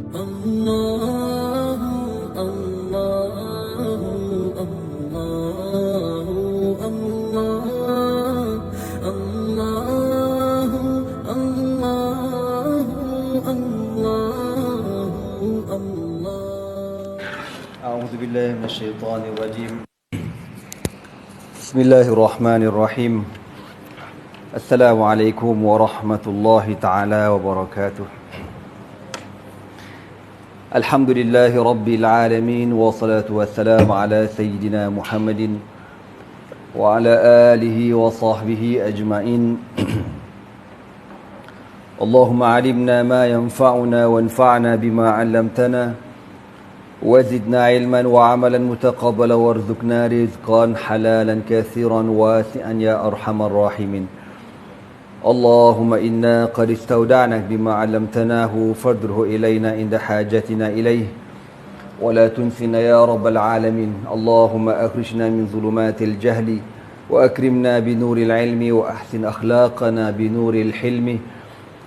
الله الله الله الله الله الله الله الله. أعوذ بالله من الشيطان الرجيم. بسم الله الرحمن الرحيم. السلام عليكم ورحمة الله تعالى وبركاته. الحمد لله رب العالمين والصلاة والسلام على سيدنا محمد وعلى آله وصحبه أجمعين. اللهم علمنا ما ينفعنا وانفعنا بما علمتنا وزدنا علما وعملا متقبلا وارزقنا رزقا حلالا كثيرا واسعا يا أرحم الراحمين. اللهم إنا قد استودعناك بما علمتناه فارده إلينا عند حاجتنا إليه ولا تنسنا يا رب العالمين. اللهم أخرجنا من ظلمات الجهل وأكرمنا بنور العلم وأحسن أخلاقنا بنور الحلم.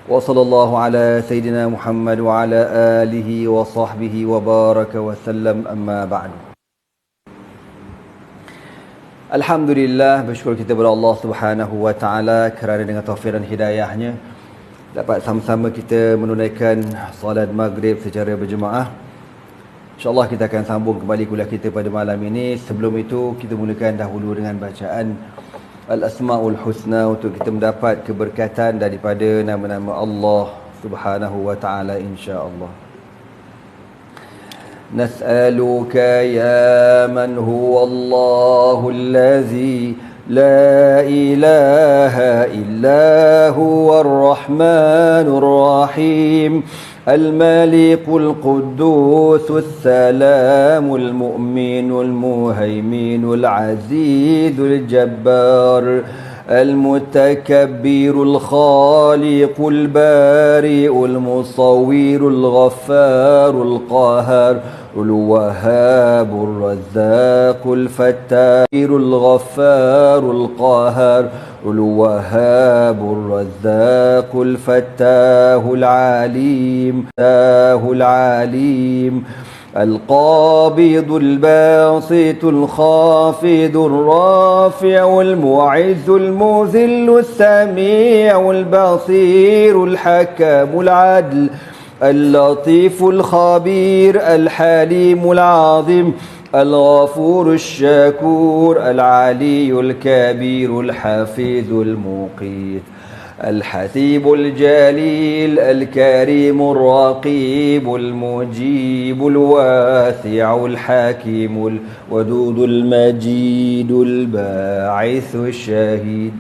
وصلى الله على سيدنا محمد وعلى آله وصحبه وبارك وسلم. أما بعد. Alhamdulillah, bersyukur kita kepada Allah Subhanahu wa taala kerana dengan taufik dan hidayahnya dapat sama-sama kita menunaikan solat maghrib secara berjemaah. InsyaAllah kita akan sambung kembali kuliah kita pada malam ini. Sebelum itu kita mulakan dahulu dengan bacaan Al-Asma'ul Husna untuk kita mendapat keberkatan daripada nama-nama Allah Subhanahu wa taala insya-Allah. نسألك يا من هو الله الذي لا إله إلا هو الرحمن الرحيم الملك القدوس السلام المؤمن المهيمن العزيز الجبار المتكبر الخالق البارئ المصور الغفار القاهر الوهاب الرزاق الفتاح الغفار القاهر الوهاب الرزاق الفتاح العليم القابض الباسط الخافض الرافع المعز المذل السميع البصير الحكم العدل اللطيف الخبير الحليم العظيم الغفور الشكور العلي الكبير الحفيظ المقيت الحسيب الجليل الكريم الرقيب المجيب الواسع الحكيم الودود المجيد الباعث الشهيد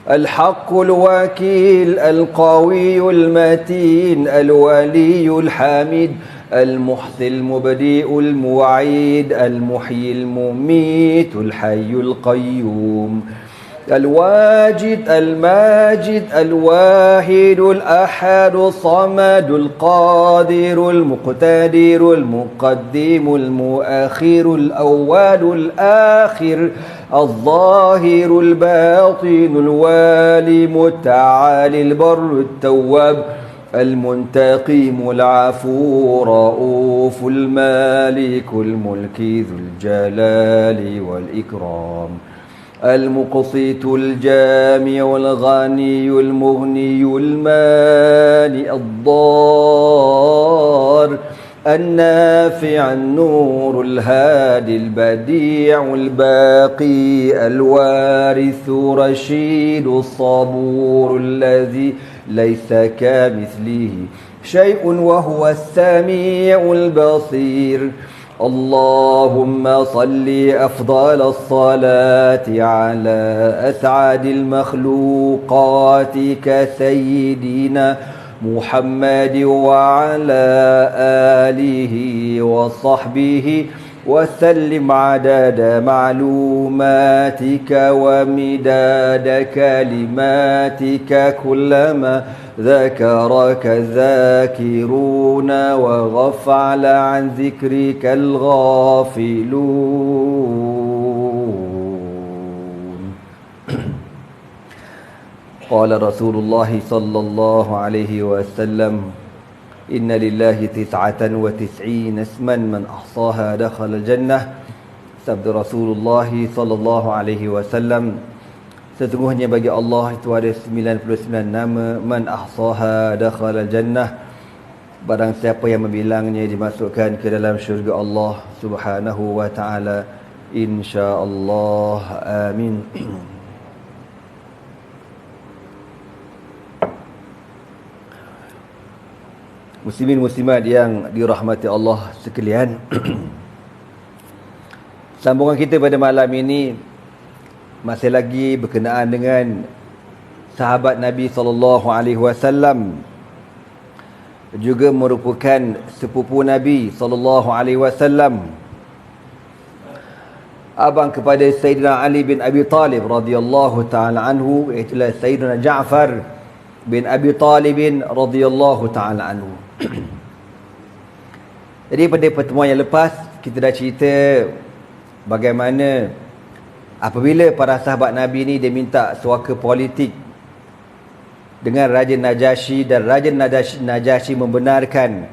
الحق الوكيل القوي المتين الولي الحميد المحصي المبدئ المعيد المحيي المميت الحي القيوم الواجد الماجد الواحد الأحد الصمد القادر المقتدر المقدم المؤخر الأول الآخر الظاهر الباطن الوالي المتعالي البر التواب المنتقم العفو رؤوف المالك الملك ذو الجلال والإكرام المقسط الجامع الغني المغني المانع الضار النافع النور الهادي البديع الباقي الوارث رشيد الصبور الذي ليس كمثله شيء وهو السميع البصير. اللهم صل أفضل الصلاة على أسعد المخلوقات كسيدنا محمد وعلى آله وصحبه وسلم عدد معلوماتك ومداد كلماتك كلما ذكرك الذاكرون وغفل عن ذكرك الغافلون. قال رسول الله صلى الله عليه وسلم Inna lillahi tis'atan wa tis'ina isman man ahsaha dakhala al-jannah. Sabda Rasulullah sallallahu alaihi wasallam, sesungguhnya bagi Allah itu ada 99 nama, man ahsaha dakhala al-jannah. Barang siapa yang membilangnya dimasukkan ke dalam syurga Allah Subhanahu wa taala, insya-Allah. Amin. Muslimin muslimat yang dirahmati Allah sekalian, sambungan kita pada malam ini masih lagi berkenaan dengan sahabat Nabi SAW, juga merupakan sepupu Nabi SAW, abang kepada Sayyidina Ali bin Abi Talib radhiyallahu ta'ala anhu, iaitu Sayyidina Ja'far bin Abi Talib radhiyallahu ta'ala anhu. Jadi pada pertemuan yang lepas kita dah cerita bagaimana apabila para sahabat Nabi ni dia minta suaka politik dengan Raja Najasyi, dan Raja Najasyi membenarkan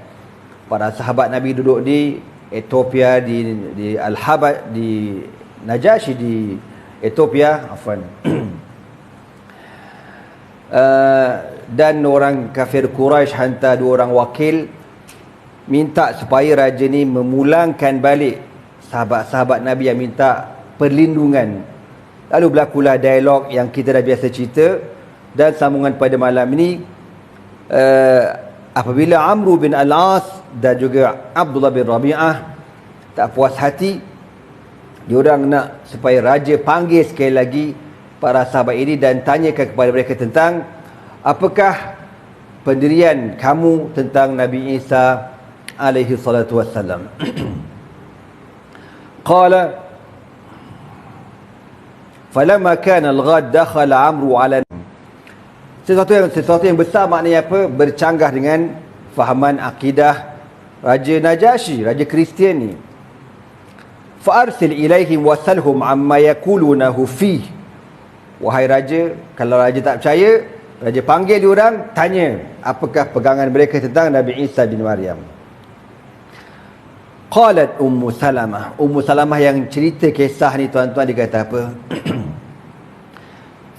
para sahabat Nabi duduk di Ethiopia, di Al-Habasha, di Najasyi di Ethiopia, dan orang kafir Quraisy hantar 2 orang wakil minta supaya raja ni memulangkan balik sahabat-sahabat Nabi yang minta perlindungan. Lalu berlakulah dialog yang kita dah biasa cerita. Dan sambungan pada malam ini, apabila Amr bin Al-As dan juga Abdullah bin Rabi'ah tak puas hati, diorang nak supaya raja panggil sekali lagi para sahabat ini dan tanyakan kepada mereka tentang apakah pendirian kamu tentang Nabi Isa alaihi salatu wassalam. Qala falamma kana al-ghad dakhala Amru ala, sesuatu yang besar maknanya apa? Bercanggah dengan fahaman akidah Raja Najasyi, Raja Kristian ni. Fa arsil ilaihim wasalhum amma yaqulunahu fi. Wahai raja, kalau raja tak percaya, raja panggil diorang, tanya apakah pegangan mereka tentang Nabi Isa bin Maryam. Qalat Ummu Salamah. Ummu Salamah yang cerita kisah ni tuan-tuan, dia kata apa?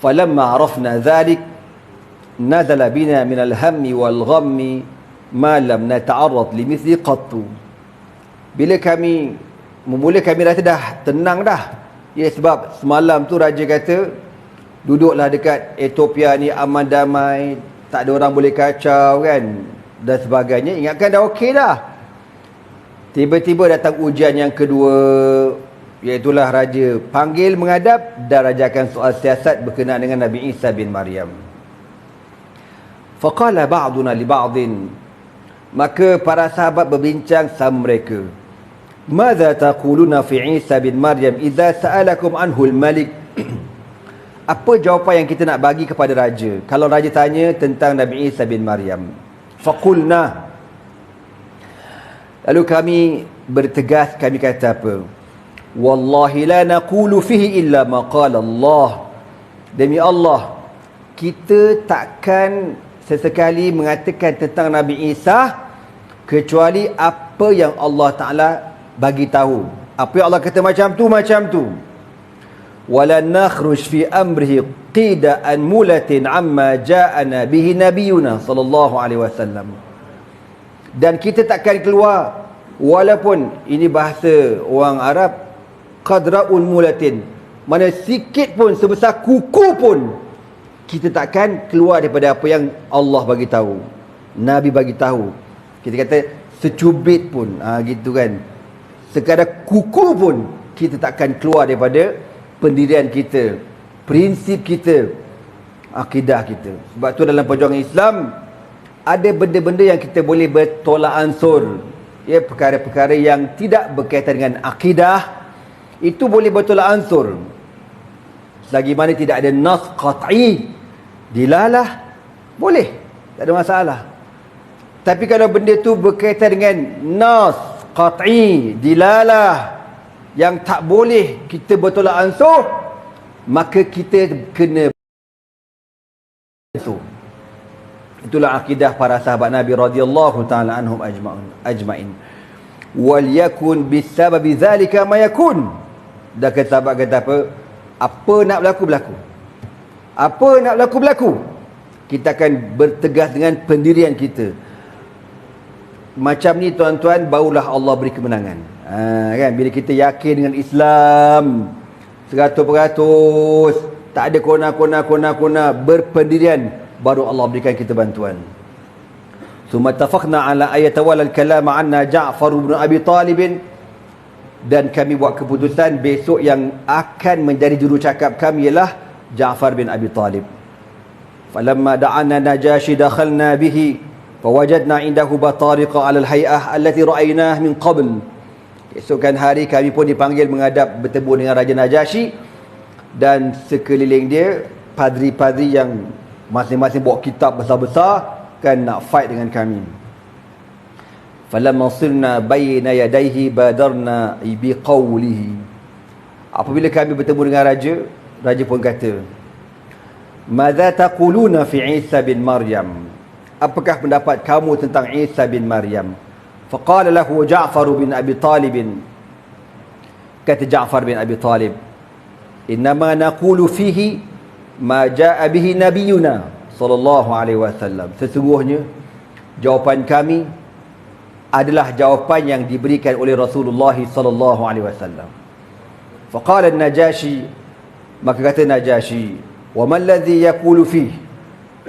Falamma arafna dhalik nazala bina min al-hammi wal ghammi ma lam nata'arrad limithli qattu. Bila kami rasa dah tenang dah. Ya, sebab semalam tu raja kata duduklah dekat Ethiopia ni aman damai, tak ada orang boleh kacau kan, dan sebagainya. Ingatkan dah okey dah. Tiba-tiba datang ujian yang kedua, iaitulah raja panggil menghadap dan rajakan soal siasat berkenaan dengan Nabi Isa bin Maryam. Faqala ba'duna li ba'din, maka para sahabat berbincang sama mereka, madza taquluna fi Isa bin Maryam idza sa'alakum anhu al-malik? Apa jawapan yang kita nak bagi kepada raja kalau raja tanya tentang Nabi Isa bin Maryam? Faqulna, lalu kami bertegas, kami kata apa? Wallahi la naqulu fihi illa ma qala Allah. Demi Allah, kita takkan sesekali mengatakan tentang Nabi Isa kecuali apa yang Allah Ta'ala bagi tahu. Apa yang Allah kata macam tu. Wala nakhruj fi amrihi qida'an mulatin amma ja'ana bihi nabiyuna sallallahu alaihi wasallam. Dan kita takkan keluar, walaupun ini bahasa orang Arab, qadra'un mulatin, mana sikit pun, sebesar kuku pun, kita takkan keluar daripada apa yang Allah bagi tahu, Nabi bagi tahu. Kita kata secubit pun, gitu kan, sekadar kuku pun kita takkan keluar daripada pendirian kita, prinsip kita, akidah kita. Sebab tu dalam perjuangan Islam ada benda-benda yang kita boleh bertolak ansur, ya, perkara-perkara yang tidak berkaitan dengan akidah itu boleh bertolak ansur selagi mana tidak ada nas qat'i dilalah, boleh, tak ada masalah. Tapi kalau benda tu berkaitan dengan nas qat'i dilalah yang tak boleh kita bertolak ansur, maka kita kena itu. Itulah akidah para sahabat Nabi radhiyallahu taala anhum ajma'in. Wal yakun bisababi zalika ma yakun. Dah kata sahabat kata apa? Apa nak berlaku berlaku. Apa nak berlaku berlaku. Kita akan bertegas dengan pendirian kita. Macam ni tuan-tuan, barulah Allah beri kemenangan. Kan, bila kita yakin dengan Islam 100%, tak ada kona, berpendirian, baru Allah berikan kita bantuan. Summa tafaqna ala ayatawala al-kalam anna Ja'far bin Abi Talib, dan kami buat keputusan besok yang akan menjadi jurucakap kami ialah Ja'far bin Abi Talib. Falamma da'ana Najashi dakhalna bihi fawajadna indahu batariqa 'ala al-hay'ah allati ra'aynah min qabl. Esokan hari kami pun dipanggil menghadap bertemu dengan Raja Najashi, dan sekeliling dia padri-padri yang masing-masing bawa kitab besar-besar kan nak fight dengan kami. Falamma sirna bayna yadayhi badarna biqawlihi. Apabila kami bertemu dengan raja, raja pun kata, "Madza taquluna fi Isa bin Maryam?" Apakah pendapat kamu tentang Isa bin Maryam? Faqala lahu Ja'far bin Abi Talib. Kata Ja'far bin Abi Talib, "Innama naqulu fihi ma jaa bihi nabiyuna sallallahu alaihi wasallam." Sesungguhnya jawapan kami adalah jawapan yang diberikan oleh Rasulullah sallallahu alaihi wasallam. Faqala an-Najashi, maka kata Najashi, "Wa man alladhi yaqulu fihi?"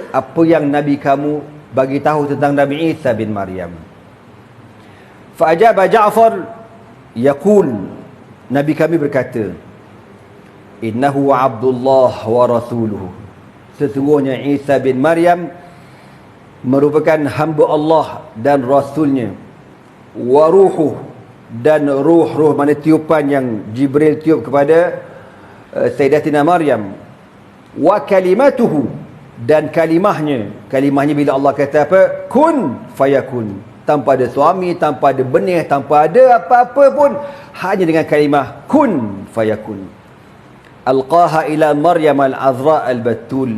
Apa yang nabi kamu bagi tahu tentang Nabi Isa bin Maryam? Fa ajaba Ja'far yaqul, nabi kami berkata, "Innahu Abdullah wa rasuluhu." Sesungguhnya Isa bin Maryam merupakan hamba Allah dan rasulnya. Wa ruhuh, dan ruh mana tiupan yang Jibril tiup kepada Sayyidatina Maryam. Wa kalimatuhu, dan kalimahnya bila Allah kata apa? Kun fayakun. Tanpa ada suami, tanpa ada benih, tanpa ada apa-apa pun, hanya dengan kalimah kun fayakun. Alqaha ila Maryam al-Azra al-Batul,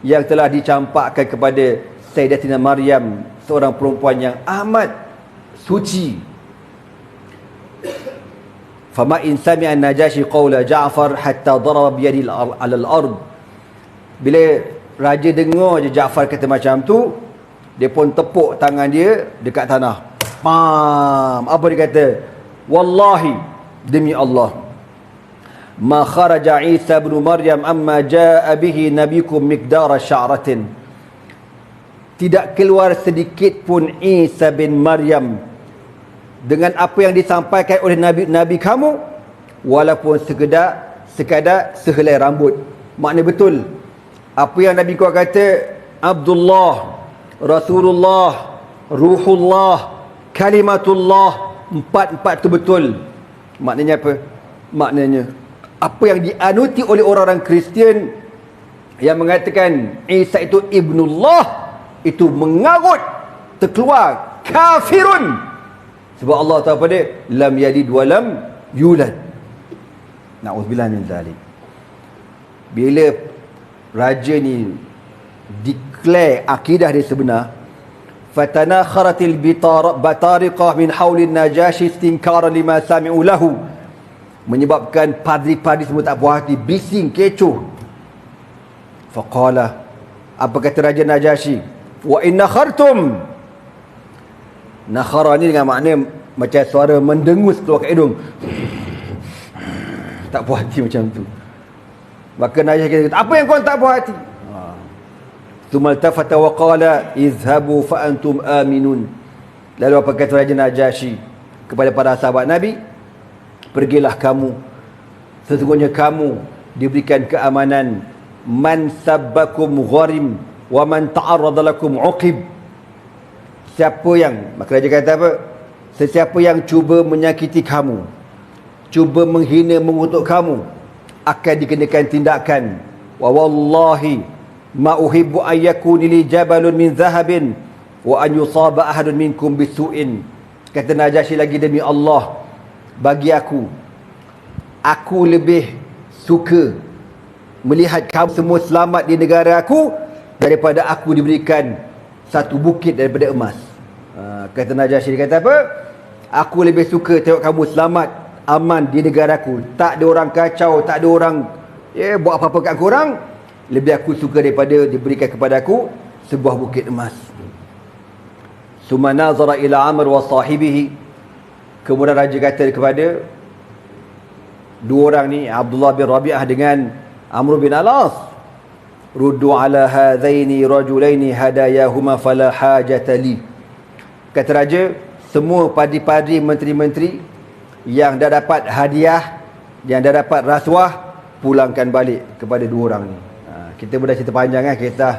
yang telah dicampakkan kepada Sayyidatina Maryam, seorang perempuan yang amat suci. Fama in sami'a an-Najashi qawla Ja'far hatta daraba bi yadihi 'ala al-ard. Bila raja dengar je Ja'far kata macam tu, dia pun tepuk tangan dia dekat tanah. Pam. Apa dia kata? Wallahi, demi Allah, ma kharaja Isa bin Maryam amma jaa bihi nabikum miqdara sya'ratin. Tidak keluar sedikit pun Isa bin Maryam dengan apa yang disampaikan oleh nabi kamu, walaupun sekadar sehelai rambut. Maknanya betul apa yang nabi kau kata, Abdullah, Rasulullah, Ruhullah, Kalimatullah, empat tu betul. Maknanya apa? Maknanya apa yang dianuti oleh orang-orang Kristian yang mengatakan Isa itu ibnullah, itu mengarut, terkeluar kafirun. Sebab Allah tahu apa dia? Lam yalid wa lam yulad. Na'udzubillah min zalik. Bila raja ni declare akidah dia sebenar, fatanakharatil batariqah min haulin Najashi istinkaran lima sami'u lahu, menyebabkan padri-padri semua tak puas hati, bising, kecoh. Faqala, apa kata Raja Najashi? Wa inna khartum. Nakhara ni dengan makna macam suara mendengus keluar kat hidung. Tak puas hati macam tu. Maka Najashi kata, apa yang kau tak puas hati? Thumma altafata wa qala izhabu fa antum aminun. Lalu apa kata Raja Najashi kepada para sahabat Nabi? Pergilah kamu, sesungguhnya kamu diberikan keamanan. Man sabbakum gharim wa man ta'arrada lakum uqib. Siapa yang, maka Raja kata apa? Sesiapa yang cuba menyakiti kamu, cuba menghina, mengutuk kamu, akan dikenakan tindakan. Wa wallahi ma uhibbu an yakuni li jabalun min zahabin wa an yusaba ahadun minkum bisu'in. Kata Najashi lagi, demi Allah, bagi aku lebih suka melihat kamu semua selamat di negara aku daripada aku diberikan satu bukit daripada emas. Kata Najasyi, dia kata apa? Aku lebih suka tengok kamu selamat, aman di negaraku. Tak ada orang kacau, tak ada orang buat apa-apa kat korang. Lebih aku suka daripada diberikan kepadaku sebuah bukit emas. Summa nazara ila Amr wa sahibihi. Kemudian raja kata kepada dua orang ni, Abdullah bin Rabi'ah dengan Amr bin Al-As, ruddu ala hadhaini rajulaini hadayahuma fala hajata li. Kata raja, semua padi-padi menteri-menteri yang dah dapat hadiah, yang dah dapat rasuah, pulangkan balik kepada dua orang ni. Kita dah cerita panjang kan, kisah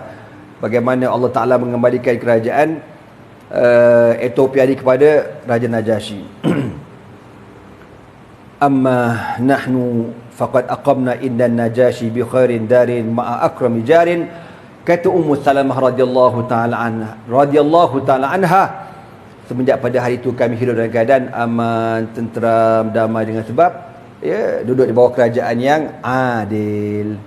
bagaimana Allah Ta'ala mengembalikan kerajaan Ethiopia ni kepada Raja Najasyi. Amma nahnu faqad aqamna inda Najasyi bi khairin darin ma'a akrami jarin. Kata Ummu Salamah radhiyallahu ta'ala anha, semenjak pada hari itu kami hidup dalam keadaan aman, tenteram, damai dengan sebab duduk di bawah kerajaan yang adil.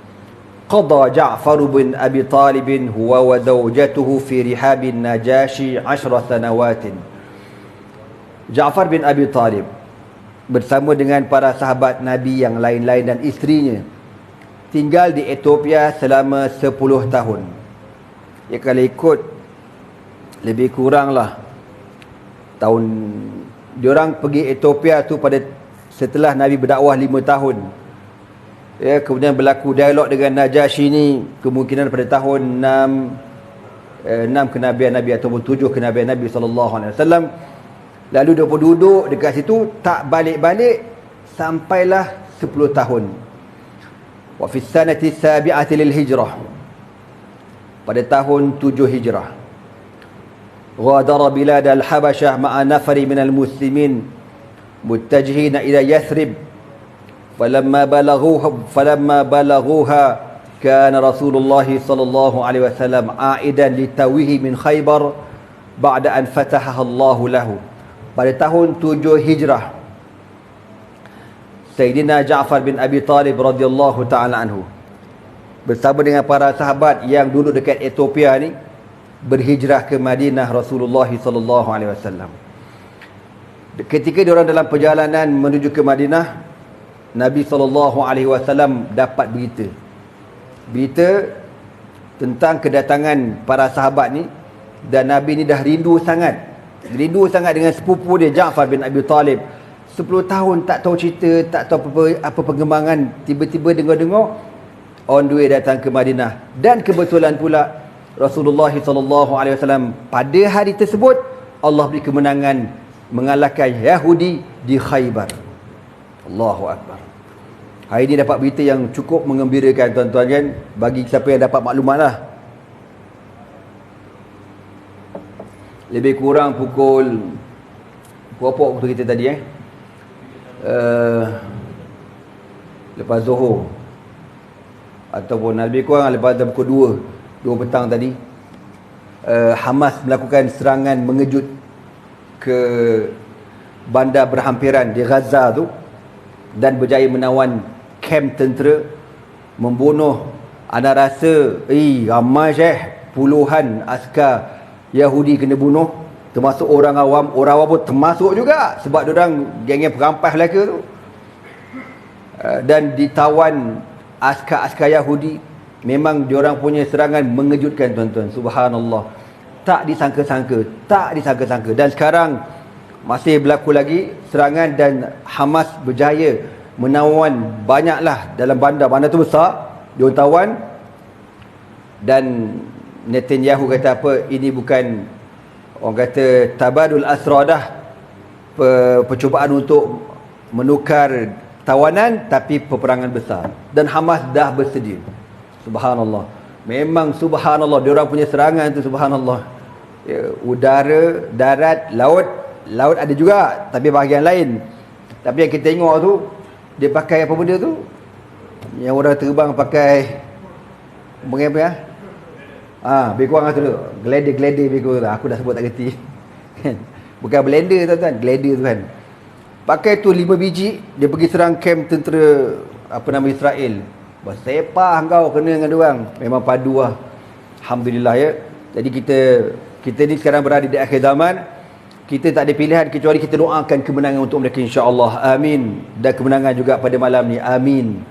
Qada Ja'far bin Abi Talib huwa wa zawjatuhu fi rihabin Najasyi 10 sanawatin. Ja'far bin Abi Talib bersama dengan para sahabat Nabi yang lain-lain dan isterinya tinggal di Ethiopia selama 10 tahun. Ya, kalau ikut lebih kurang lah tahun diorang pergi Ethiopia tu pada setelah Nabi berdakwah 5 tahun. Ya, kemudian berlaku dialog dengan Najasyi ni kemungkinan pada tahun 6 kenabian Nabi ataupun 7 kenabian Nabi SAW. Lalu dia pun duduk dekat situ tak balik-balik sampailah 10 tahun. Wa fi sanati sabi'ati lil hijrah, pada tahun 7 hijrah, ghadara bilad al-Habasyah ma'a nafari minal muslimin muttajihina ila Yathrib. فلما بلغوها كان رسول الله صلى الله عليه وسلم عائدا لتويه من خيبر بعد أن فتحها الله له. Pada tahun 7 Hijrah, Sayyidina Ja'far bin Abi Talib radhiyallahu ta'ala anhu bersama dengan para sahabat yang duduk dekat Ethiopia ni berhijrah ke Madinah Rasulullah sallallahu alaihi wasallam. Ketika diorang dalam perjalanan menuju ke Madinah, Nabi SAW dapat berita tentang kedatangan para sahabat ni, dan Nabi ni dah rindu sangat dengan sepupu dia Ja'far bin Abi Talib. 10 tahun tak tahu cerita, tak tahu apa perkembangan. Tiba-tiba dengar-dengar on the way datang ke Madinah, dan kebetulan pula Rasulullah SAW pada hari tersebut Allah beri kemenangan mengalahkan Yahudi di Khaybar. Allahu Akbar. Hari ini dapat berita yang cukup mengembirakan tuan-tuan kan, bagi siapa yang dapat maklumat lah. Lebih kurang pukul berapa waktu kita tadi lepas Zuhur, ataupun lebih kurang lepas pukul 2 petang tadi, Hamas melakukan serangan mengejut ke bandar berhampiran di Gaza tu, dan berjaya menawan kamp tentera, membunuh, anda rasa ramai puluhan askar Yahudi kena bunuh, termasuk orang awam pun termasuk juga, sebab diorang geng-geng perampas Melaka tu. Dan ditawan askar-askar Yahudi. Memang diorang punya serangan mengejutkan tuan-tuan, subhanallah. Tak disangka-sangka. Dan sekarang masih berlaku lagi serangan, dan Hamas berjaya menawan banyaklah dalam bandar tu besar, dia tawan. Dan Netanyahu kata apa, ini bukan, orang kata, tabadul asra dah, percubaan untuk menukar tawanan, tapi peperangan besar. Dan Hamas dah bersedia. Subhanallah. Memang subhanallah, dia orang punya serangan tu subhanallah. Udara, darat, laut ada juga, tapi bahagian lain. Tapi yang kita tengok tu, dia pakai apa benda tu? Yang orang terbang pakai apa ya? Lebih kurang tu, glider lebih kurang. Aku dah sebut tak kerti. Bukan blender tuan-tuan, glider tu kan. Pakai tu 5 biji, dia pergi serang kamp tentera Israel. Bersepah kau kena dengan diorang. Memang padu lah. Alhamdulillah ya. Jadi kita Kita ni sekarang berada di akhir zaman. Kita tak ada pilihan kecuali kita doakan kemenangan untuk mereka, insya-Allah. Amin. Dan kemenangan juga pada malam ni. Amin.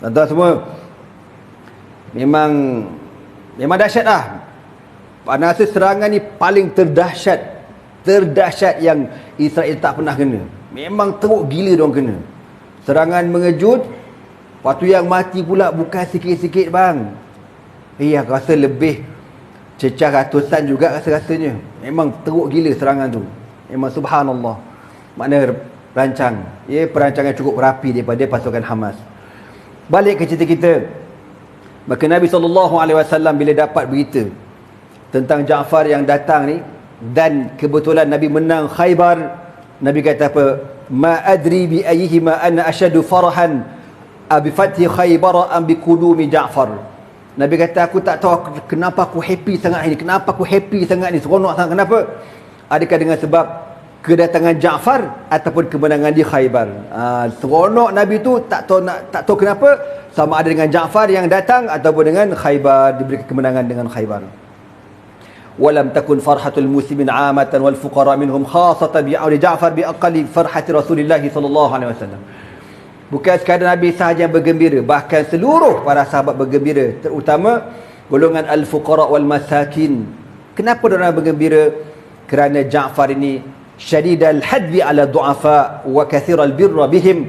Tuan-tuan semua, memang dahsyat lah. Ana rasa serangan ni paling terdahsyat yang Israel tak pernah kena. Memang teruk gila diorang kena. Serangan mengejut. Lepas tu yang mati pula bukan sikit-sikit bang. Aku rasa lebih cecah ratusan juga rasa-rasanya. Memang teruk gila serangan tu. Memang subhanallah. Makna rancang. Perancangan cukup rapi daripada pasukan Hamas. Balik ke cerita kita. Maka Nabi SAW bila dapat berita tentang Ja'far yang datang ni, dan kebetulan Nabi menang Khaybar, Nabi kata apa? Ma adri bi ayyihima ana ashadu farahan abi fathi Khaybar am bi qudumi Ja'far. Nabi kata, aku tak tahu kenapa aku happy sangat hari ni. Kenapa aku happy sangat ni? Seronok sangat. Kenapa? Adakah dengan sebab kedatangan Ja'far ataupun kemenangan di Khaybar? Seronok Nabi tu tak tahu kenapa, sama ada dengan Ja'far yang datang ataupun dengan Khaybar, diberi kemenangan dengan Khaybar. Walam takun farhatul muslimin 'amatan wal fuqara minhum khassatan bi'audi Ja'far bi aqalli farhati Rasulillah sallallahu alaihi wasallam. Bukan sekadar Nabi sahaja bergembira, bahkan seluruh para sahabat bergembira, terutama golongan al-fuqara wal masakin. Kenapa mereka bergembira? Kerana Ja'far ini syadidal hadbi ala du'afa wa kathiral birra bihim.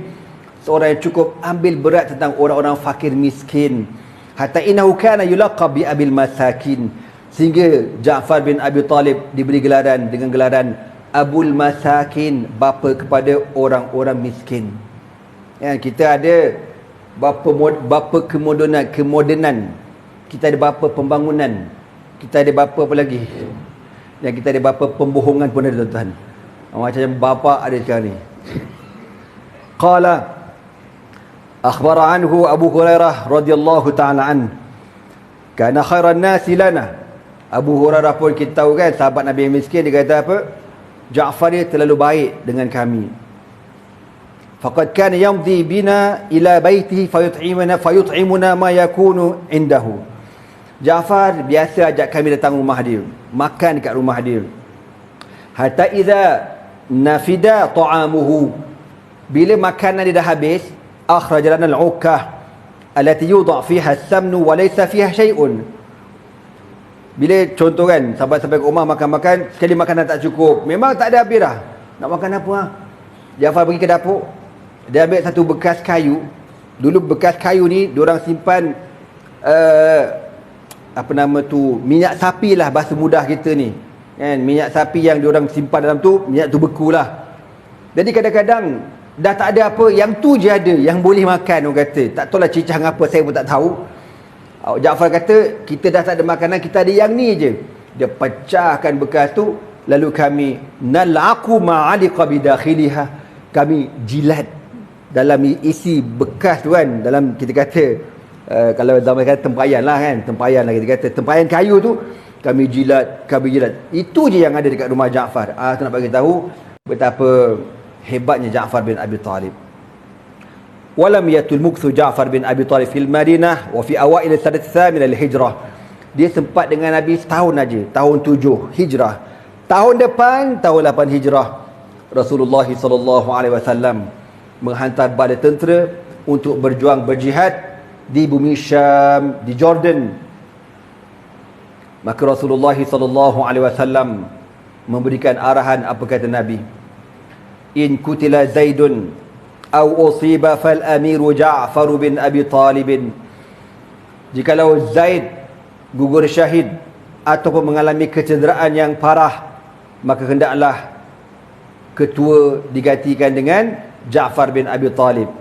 Seorang yang cukup ambil berat tentang orang-orang fakir miskin. Hatta innahu kana yulaqab bi abil masakin. Sehingga Ja'far bin Abi Talib diberi gelaran dengan gelaran Abul Masakin, bapa kepada orang-orang miskin. Kita ada bapa kemodenan. Kita ada bapa pembangunan. Kita ada bapa apa lagi? Dan kita ada bapa pembohongan pun ada, tuan-tuan. Macam bapa ada sekarang ni. Qala akhbara anhu Abu Hurairah radhiyallahu ta'ala an, kana khairan nasi lana. Abu Hurairah pun kita tahu kan, sahabat Nabi yang miskin, dia kata apa? Ja'far dia terlalu baik dengan kami. Faqad kana yamdi bina ila baitihi fayut'imuna ma yakunu indahu. Ja'far biasa ajak kami datang rumah dia, makan dekat rumah dia. Hatta idza nafida ta'amuhu, bila makanan dia dah habis, akhraj lana al-'ukkah allati yudha fiha as-samnu wa laysa fiha shay'un. Bila contoh kan, sahabat sampai ke rumah makan-makan, sekali makanan tak cukup, memang tak ada habis dah. Nak makan apa? Ja'far pergi ke dapur, dia ambil satu bekas kayu. Dulu bekas kayu ni diorang simpan minyak sapi lah, bahasa mudah kita ni kan, minyak sapi yang diorang simpan dalam tu, minyak tu beku lah. Jadi kadang-kadang dah tak ada apa, yang tu je ada yang boleh makan. Orang kata tak tahulah cicah apa, saya pun tak tahu. Ja'far kata, kita dah tak ada makanan, kita ada yang ni je. Dia pecahkan bekas tu, lalu kami nal'aqu ma'aliqa bidakhiliha, kami jilat dalam isi bekas tu kan. Dalam kita kata kalau zaman kata tempayan lah kan, tempayan lah kita kata, tempayan kayu tu kami jilat. Itu je yang ada dekat rumah Ja'far. Tu nak bagi tahu betapa hebatnya Ja'far bin Abi Talib. Walam yatul mukthu Ja'far bin Abi Talib fil Madinah wa fi awail sanat tsamin al-hijrah. Dia sempat dengan Nabi setahun aja, tahun 7 Hijrah. Tahun depan, tahun 8 Hijrah, Rasulullah SAW menghantar bala tentera untuk berjuang berjihad di bumi Syam, di Jordan. Maka Rasulullah SAW memberikan arahan, apa kata Nabi? In kutila Zaidun aw usiba fal amiru Ja'far bin Abi Talib. Jikalau Zaid gugur syahid ataupun mengalami kecederaan yang parah, maka hendaklah ketua digantikan dengan Ja'far bin Abi Talib.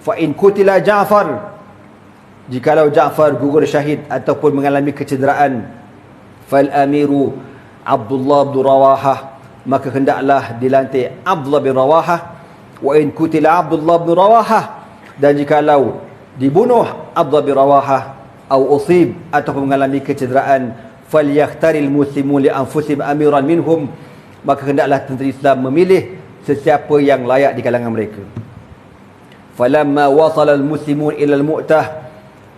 Fa in kutila Ja'far, jikalau Ja'far gugur syahid ataupun mengalami kecederaan, fal amiru Abdullah bin Rawahah, maka hendaklah dilantik Abdullah bin Rawahah. Wa in kutila Abdullah bin Rawahah, dan jikalau dibunuh Abdullah bin Rawahah, atau usib ataupun mengalami kecederaan, falyaktaril muslimun li anfusihim amiran minhum, maka hendaklah tentera Islam memilih sesiapa yang layak di kalangan mereka. Falamma wasala al-muslimun ila al-Mu'tah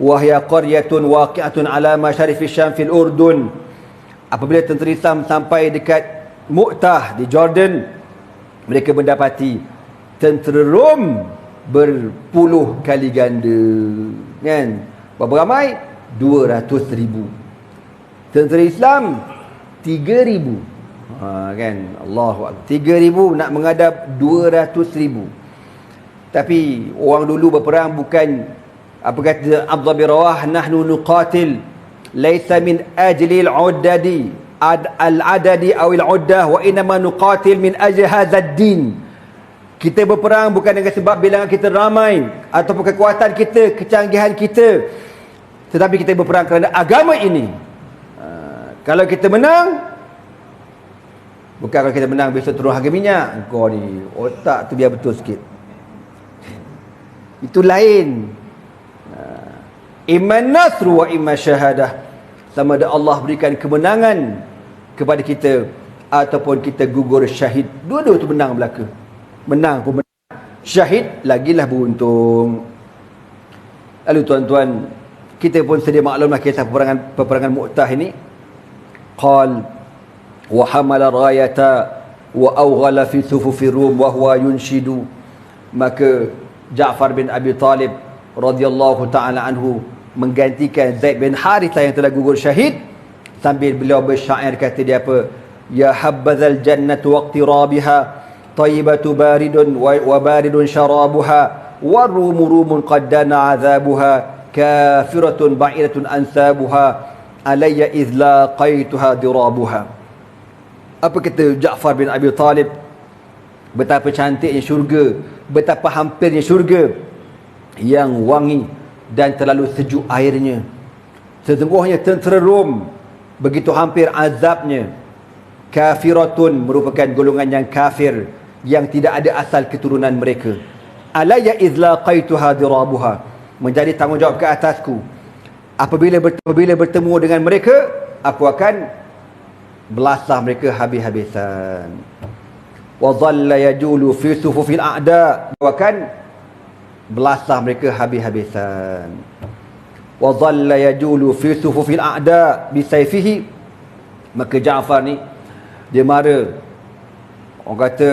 wa hiya qaryatun waqi'atun ala masharif Syam fil Urdun, Apabila tentera Islam sampai dekat Mu'tah di Jordan, mereka mendapati tentera Rom berpuluh kali ganda, kan? Berapa ramai? 200,000. Tentera Islam 3,000. Kan? Allahu Akbar. 3,000 nak menghadap 200,000. Tapi orang dulu berperang bukan, apa kata Abdullah bin Rawah, nahnu nuqatil laisa min ajli al-uddadi al-adadi aw al-uddah wa inma nuqatil min ajli hadzal din. Kita berperang bukan dengan sebab bilangan kita ramai ataupun kekuatan kita, kecanggihan kita, tetapi kita berperang kerana agama ini. Kalau kita menang, bukan kalau kita menang besok turun harga minyak, kau ni otak tu biar betul sikit. Itu lain. Iman nasru wa iman syahadah. Sama ada Allah berikan kemenangan kepada kita ataupun kita gugur syahid. Dua-dua tu menang belaka. Menang pun menang, syahid lagilah beruntung. Lalu tuan-tuan, kita pun sedia maklumlah kisah peperangan Mu'tah ini. Qal wa hamala rayata wa awghala fi sufufi rum wa huwa yunshidu. Maka Ja'far bin Abi Talib radhiyallahu ta'ala anhu menggantikan Zaid bin Harithah yang telah gugur syahid, sambil beliau bersyair, kata dia apa? Ya habbazal jannatu waqtirabiha tayyibatu baridun wa baridun syarabuha warumu rumun qaddana azabuha kafiratun ba'iratun ansabuha alayya idh laqaituha dirabuha. Apa kata Ja'far bin Abi Talib? Betapa cantiknya syurga, betapa hampirnya syurga yang wangi dan terlalu sejuk airnya. Sesungguhnya tentera Rom begitu hampir azabnya. Kafiratun merupakan golongan yang kafir, yang tidak ada asal keturunan mereka. Alayya idh laqaituha dirabuha, menjadi tanggungjawab ke atasku. Apabila bertemu dengan mereka, aku akan belasah mereka habis-habisan. Wa dhalla yajulu fi sufufil a'da, akan belasah mereka habis-habisan. Wa dhalla yajulu fi sufufil a'da bisayfihi. Maka Ja'far ni dia mara, orang kata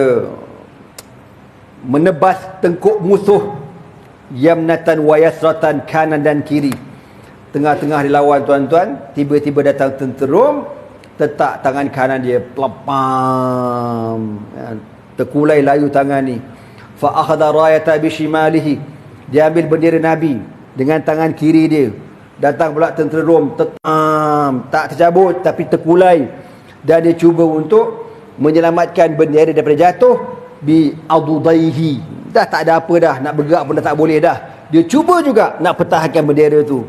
menebas tengkuk musuh, yamnatan wa yasratan, kanan dan kiri. Tengah-tengah dilawan tuan-tuan, tiba-tiba datang tentera Rom, letak tangan kanan dia, pelepam, terkulai layu tangan ni. Fa akhadha rayata bi shimalihi, dia ambil bendera Nabi dengan tangan kiri dia. Datang pula tentera Rom, tetam, tak tercabut tapi terkulai, dan dia cuba untuk menyelamatkan bendera daripada jatuh bi adudaihi. Dah tak ada apa dah, nak bergerak pun dah tak boleh dah. Dia cuba juga nak pertahankan bendera tu.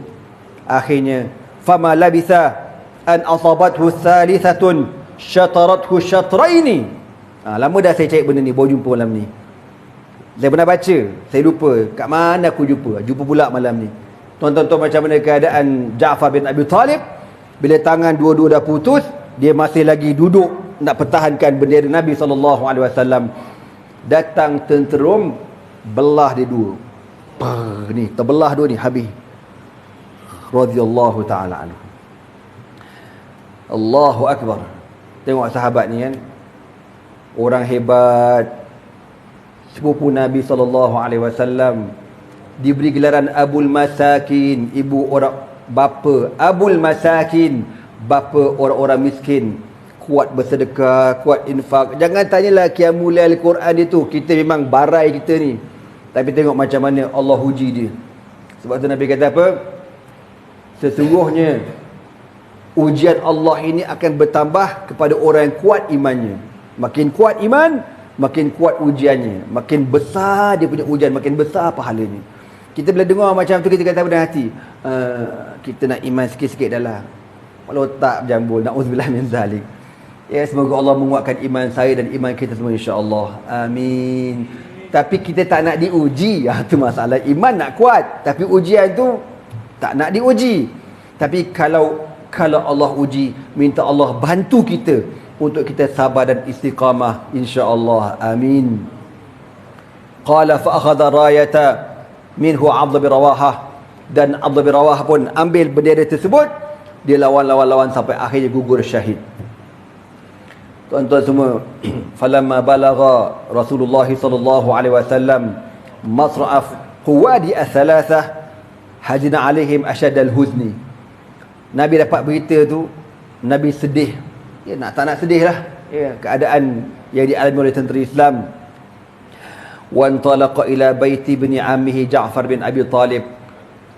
Akhirnya fama labitha an asabathu thalithatun syatarathu syatraini. Lama dah saya cari benda ni, baru jumpa malam ni. Saya pernah baca, saya lupa kat mana aku jumpa pula malam ni. Tuan-tuan macam mana keadaan Ja'far bin Abi Talib bila tangan dua-dua dah putus, dia masih lagi duduk nak pertahankan bendera Nabi SAW. Datang tentera Rom, belah dia dua. Ni terbelah dua ni, habis. Radhiyallahu ta'ala anhu. Allahu Akbar. Tengok sahabat ni kan, orang hebat, sepupu Nabi SAW, diberi gelaran Abul Masakin, ibu orang bapa. Abul Masakin, bapa orang-orang miskin. Kuat bersedekah, kuat infak. Jangan tanyalah qiyamul lail Al-Quran dia tu, kita memang barai kita ni. Tapi tengok macam mana Allah uji dia. Sebab tu Nabi kata apa? Sesungguhnya ujian Allah ini akan bertambah kepada orang yang kuat imannya. Makin kuat iman, makin kuat ujiannya, makin besar dia punya ujian, makin besar pahalanya. Kita bila dengar macam tu, kita kata pada hati, kita nak iman sikit-sikit dah lah. Walau tak jambul, na'udzubillah min zalik. Ya, semoga Allah menguatkan iman saya dan iman kita semua, insya-Allah. Amin. Tapi kita tak nak diuji. Itu masalah. Iman nak kuat, tapi ujian tu tak nak diuji. Tapi kalau Allah uji, minta Allah bantu kita untuk kita sabar dan istiqamah, insya-Allah. Amin. Qala fa akhadha rayata minhu Abdullah bin Rawahah, dan Abdullah bin Rawahah pun ambil bendera tersebut Dia lawan sampai akhirnya gugur syahid. Tuan-tuan semua, falamma balagha Rasulullah sallallahu alaihi wasallam masra'af quwadi ats-thalathah hazina alaihim ashaddal huzni. Nabi dapat berita tu, Nabi sedih. Ya, tak nak sedih lah. Ya, keadaan yang dialami oleh tentera Islam. Wa antalaqa ila baiti ibni ammihi Ja'far bin Abi Talib.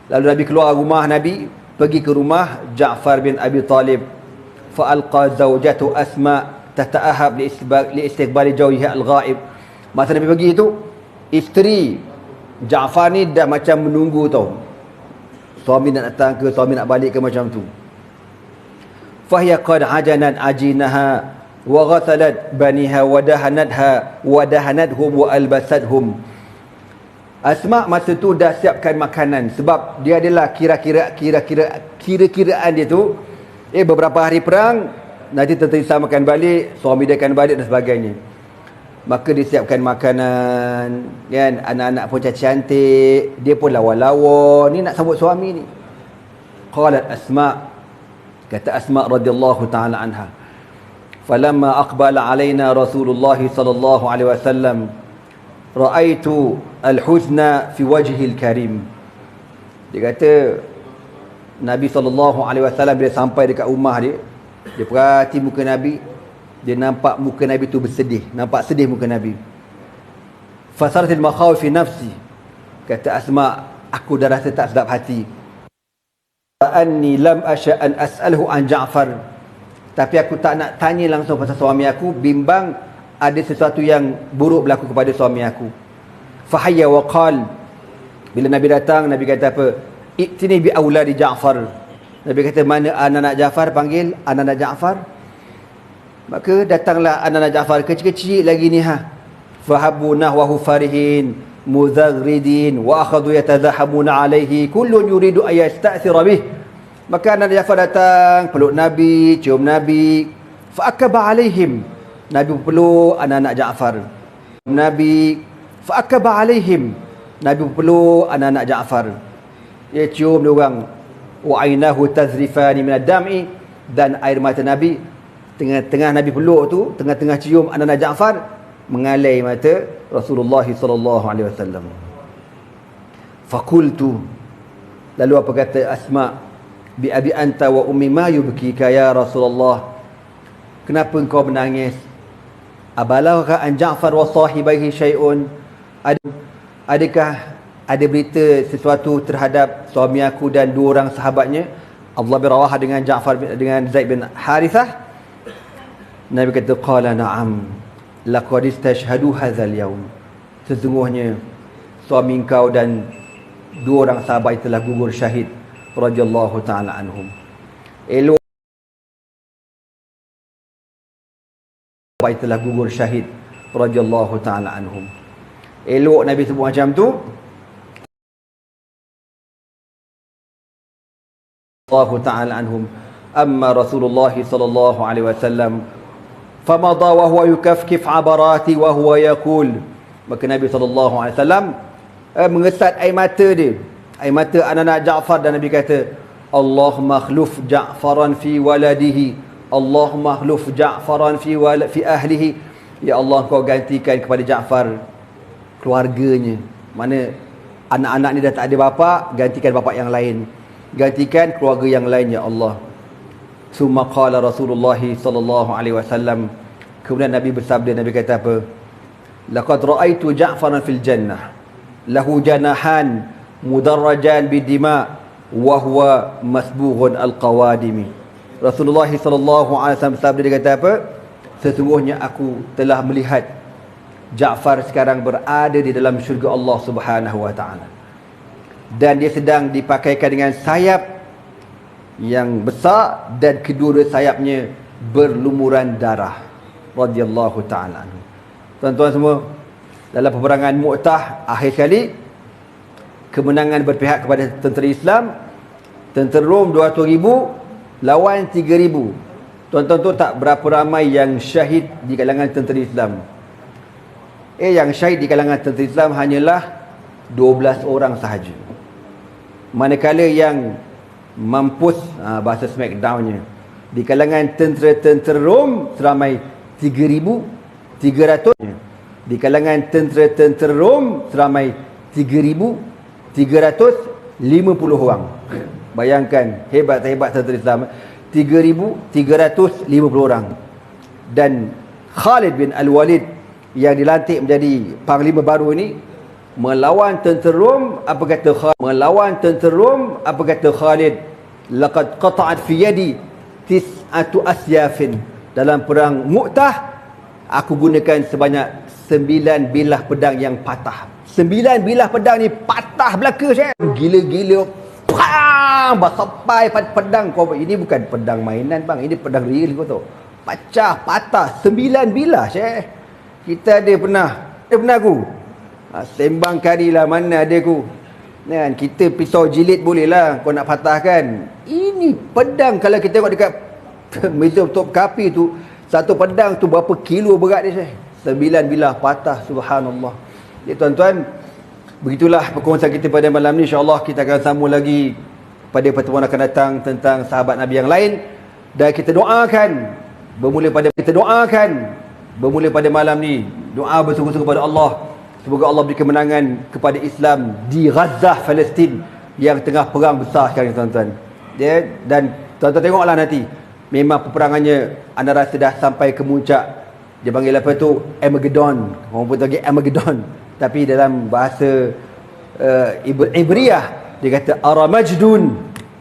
Lalu Nabi keluar rumah Nabi, pergi ke rumah Ja'far bin Abi Talib. Fa alqa zawjatu Asma tata'ahab li istiqbali jawhiha al-ghaib. Masa Nabi pergi tu, isteri Ja'far ni dah macam menunggu tau. Suami nak datang ke, suami nak balik ke, macam tu. Fahiya qad ajanat ajinaha wa ghasalat baniha wa dahanadhum wa albasadhum. Asma masa tu dah siapkan makanan, sebab dia adalah kira-kiraan dia tu beberapa hari perang, nanti tentera Islam akan balik, suami dia akan balik dan sebagainya. Maka dia siapkan makanan, kan, anak-anak pun cantik, dia pun lawa-lawa, ni nak sambut suami ni. Qalat Asma, kata Asma radhiyallahu taala anha, falamma aqbala alaina Rasulullah sallallahu alaihi wasallam ra'aitu al-huzna fi wajhil karim. Dia kata Nabi sallallahu alaihi wasallam bila sampai dekat rumah dia perhati muka Nabi, dia nampak muka Nabi tu bersedih, nampak sedih muka Nabi. Fasaratil makhawif fi nafsi, kata Asma, aku dah rasa tak sedap hati. Anni lam asha an as'alhu an Ja'far, tapi aku tak nak tanya langsung pasal suami aku, bimbang ada sesuatu yang buruk berlaku kepada suami aku. Fahayya wa qal, bila Nabi datang, Nabi kata apa? I'tini bi auladi Ja'far. Nabi kata, mana anak-anak Ja'far? Panggil anak-anak Ja'far. Maka datanglah anak-anak Ja'far, kecil-kecil lagi ni fahabu nahwahu farihin muzagridin wa akhadhu yatazahamuna alaihi kullun yuridu an yasta'thira bih. Maka anak Ja'far datang, peluk Nabi, cium Nabi. Fa akaba alaihim, Nabi peluk anak-anak Ja'far. Nabi fa akaba alaihim, Nabi peluk anak-anak Ja'far. Dia cium dia orang. Wa ainahu tazrifani min ad-dam'i, dan air mata Nabi, tengah-tengah Nabi peluk tu, tengah-tengah cium anak-anak Ja'far, mengalai mata Rasulullah sallallahu alaihi wasallam. Faqultu, lalu apa kata Asma, bi abi anta wa ummi ma yubkika ya Rasulullah, kenapa engkau menangis? Abalagha an Ja'far wa sahibaihi syai'un, adakah ada berita sesuatu terhadap suami aku dan dua orang sahabatnya, Abdullah bin Rawahah dengan Ja'far dengan Zaid bin Harithah? Nabi kata, qala na'am laqad istashhadu hadzal yaum, sesungguhnya suami engkau dan dua orang sahabat telah gugur syahid radhiyallahu taala anhum. Elok telah gugur syahid radhiyallahu taala anhum. Elok Nabi sebut macam tu. Allah taala anhum. Amma Rasulullah sallallahu alaihi wasallam famada wa huwa yukaffif abarati wa huwa yaqul. Maka Nabi sallallahu alaihi wasallam mengesat air mata dia, air mata anak-anak Ja'far, dan Nabi kata, Allahumma khluf Ja'faran fi waladihi, Allahumma khluf Ja'faran fi ahlihi. Ya Allah, kau gantikan kepada Ja'far keluarganya. Mana anak-anak ni dah tak ada bapa, gantikan bapa yang lain, gantikan keluarga yang lain ya Allah. Summa qala Rasulullah sallallahu alaihi wasallam, kemudian Nabi bersabda, Nabi kata apa? Laqad ra'aitu Ja'faran fil jannah lahu janahan mudarrajan bidima wa huwa masbughun alqawadimi. Rasulullah sallallahu alaihi wasallam bersabda, dia kata apa? Sesungguhnya aku telah melihat Ja'far sekarang berada di dalam syurga Allah Subhanahu wa taala, dan dia sedang dipakaikan dengan sayap yang besar, dan kedua sayapnya berlumuran darah radhiyallahu taala anhu. Tuan-tuan semua, dalam peperangan Mu'tah akhir kali, kemenangan berpihak kepada tentera Islam. Tentera Rom 200,000 lawan 3,000. Tuan-tuan tu tak berapa ramai yang syahid di kalangan tentera Islam. Yang syahid di kalangan tentera Islam hanyalah 12 orang sahaja. Manakala yang mampus bahasa smackdownnya. Di kalangan tentera-tentera Rom seramai 3,300. Di kalangan tentera-tentera Rom seramai 3,350 orang. Bayangkan hebat-hebat tentera Islam. 3,350 orang. Dan Khalid bin Al-Walid yang dilantik menjadi panglima baru ini melawan tentera Rom. Apa kata Khalid? Melawan tentera Rom. Apa kata Khalid? Laqad qata'at fi yadi tis'atu asyafin. Dalam perang Mu'tah aku gunakan sebanyak 9 bilah pedang yang patah. 9 bilah pedang ni patah belaka saya. Gila-gila. Pam! Sampai pedang kau. Ini bukan pedang mainan bang. Ini pedang real kau tahu. Pecah, patah. 9 bilah saya. Kita ada pernah aku. Sembang kari lah mana ada aku. Kan, kita pisau jilid boleh lah. Kau nak patahkan. Ini pedang kalau kita tengok dekat meja top kapi tu. Satu pedang tu berapa kilo berat dia saya. 9 bilah patah, subhanallah. Ya tuan-tuan, begitulah perkongsian kita pada malam ni. InsyaAllah kita akan sambung lagi pada pertemuan akan datang tentang sahabat Nabi yang lain. Dan kita doakan bermula pada malam ni, doa bersungguh-sungguh kepada Allah. Semoga Allah beri kemenangan kepada Islam di Gaza, Palestin yang tengah perang besar sekarang tuan-tuan. Ya, dan tuan-tuan tengoklah nanti. Memang peperangannya anda rasa dah sampai ke muncak. Dia panggil apa tu? Armageddon. Orang pun panggil Armageddon. Tapi dalam bahasa Ibriyah dia kata Aramajdun.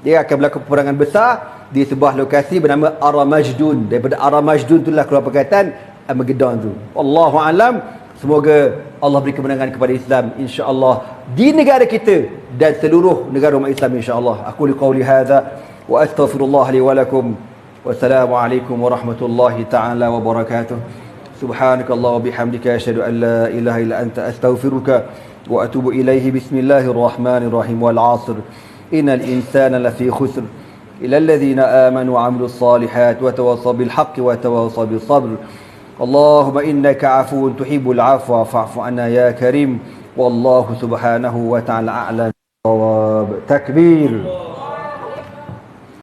Dia akan berlaku peperangan besar di sebuah lokasi bernama Aramajdun. Daripada Aramajdun itulah keluar perkataan Armageddon tu. Wallahu alam. Semoga Allah beri kemenangan kepada Islam insya-Allah di negara kita dan seluruh negara umat Islam insya-Allah. Aku liqauli hadza wa astaghfirullah li wa lakum. Wassalamualaikum warahmatullahi taala wabarakatuh. سبحانك الله وبحمدك أشهد أن لا إله إلا أنت أستغفرك وأتوب إليه بسم الله الرحمن الرحيم والعصر إن الإنسان لفي خسر إلا الذين آمنوا وعملوا الصالحات وتواصوا بالحق وتواصوا بالصبر اللهم إنك عفو تحب العفو فاعف عنا يا كريم والله سبحانه وتعالى أعلم. تكبير.